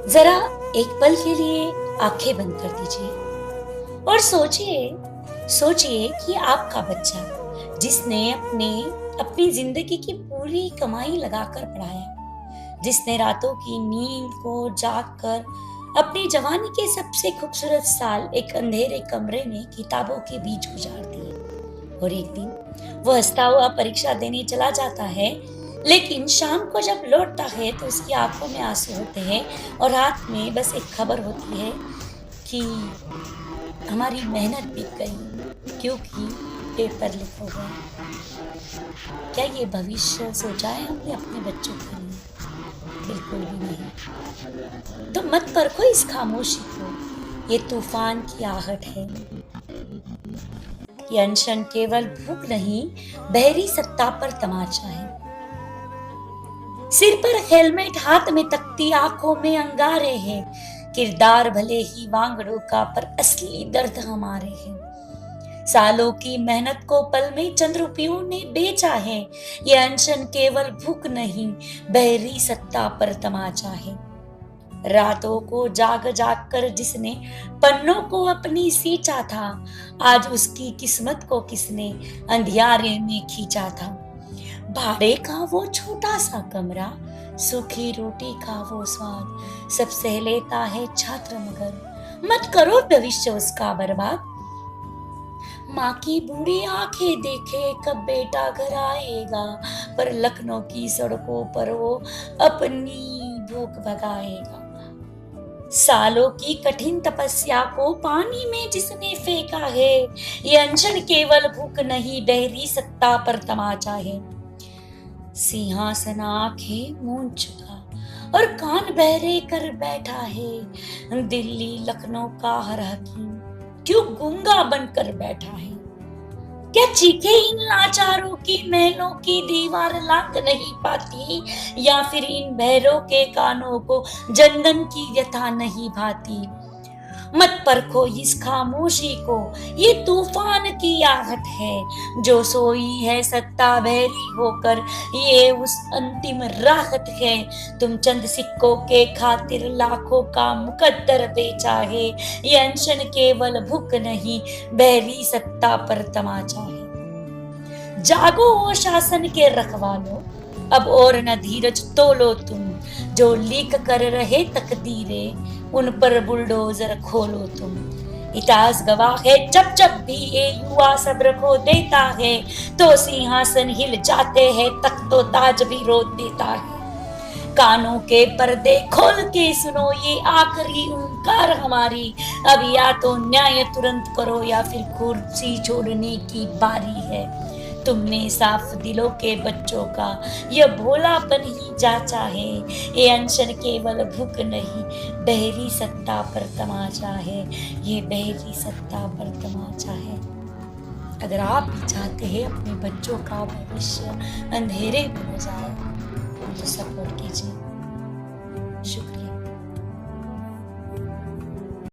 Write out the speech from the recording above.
जरा एक पल के लिए आंखें बंद कर दीजिए और सोचिए सोचिए कि आपका बच्चा जिसने अपनी जिंदगी की पूरी कमाई लगाकर पढ़ाया, जिसने रातों की नींद को जाग कर अपनी जवानी के सबसे खूबसूरत साल एक अंधेरे कमरे में किताबों के बीच गुजार दिए, और एक दिन वो हंसता हुआ परीक्षा देने चला जाता है। लेकिन शाम को जब लौटता है तो उसकी आंखों में आंसू होते हैं और हाथ में बस एक खबर होती है कि हमारी मेहनत बिक गई क्योंकि पेपर लीक हो गया। क्या ये भविष्य सोचा है हमने अपने बच्चों के लिए? बिल्कुल भी नहीं। तो मत परखो इस खामोशी को, ये तूफान की आहट है। ये अनशन केवल भूख नहीं, बहरी सत्ता पर तमाचा है। सिर पर हेलमेट, हाथ में तख्ती, आंखों में अंगारे हैं। किरदार भले ही वांगड़ों का, पर असली दर्द हमारे हैं। सालों की मेहनत को पल में चंद रुपयों ने बेचा है। ये अनशन केवल भूख नहीं, बहरी सत्ता पर तमाचा है। रातों को जाग जाग कर जिसने पन्नों को अपनी सींचा था, आज उसकी किस्मत को किसने अंधियारे में खींचा था। भाड़े का वो छोटा सा कमरा, सूखी रोटी का वो स्वाद, सब सह लेता है छात्र मगर मत करो भविष्य उसका बर्बाद। माँ की बूढ़ी आंखें देखे कब बेटा घर आएगा, पर लखनऊ की सड़कों पर वो अपनी भूख भगाएगा। सालों की कठिन तपस्या को पानी में जिसने फेंका है, ये अनशन केवल भूख नहीं, बहरी सत्ता पर तमाचा है। सिंहासन आंखें मूंद चुका और कान बहरे कर बैठा है। दिल्ली लखनऊ का हर हकीम क्यों गूंगा बनकर बैठा है? क्या चीखे इन लाचारों की महलों की दीवार लांग नहीं पाती, या फिर इन बहरों के कानों को जनगण की व्यथा नहीं भाती? मत परखो इस खामोशी को, ये तूफान की आहट है। जो सोई है सत्ता बहरी होकर, ये उस अंतिम राहत है। तुम चंद सिक्कों के खातिर लाखों का मुकद्दर बेचा है। ये अनशन केवल भूख नहीं, बहरी सत्ता पर तमाचा है। जागो वो शासन के रखवालो, अब और न धीरज तोलो तुम। जो लीक कर रहे तकदीरें, उन पर बुलडोजर खोलो तुम। इतिहास गवाह है जब जब भी ये युवा सब्र खो देता है, तो सिंहासन हिल जाते हैं, तख्तो ताज भी रो देता है। कानों के पर्दे खोल के सुनो, ये आखिरी हुंकार हमारी। अब या तो न्याय तुरंत करो या फिर कुर्सी छोड़ने की बारी है। तुमने साफ दिलों के बच्चों का यह भोलापन ही जांचा है। ये अनशन केवल भूख नहीं, बहरी सत्ता पर तमाचा है। ये बहरी सत्ता पर तमाचा है। अगर आप भी चाहते हैं अपने बच्चों का भविष्य अंधेरे में हो जाए तो सपोर्ट कीजिए। शुक्रिया।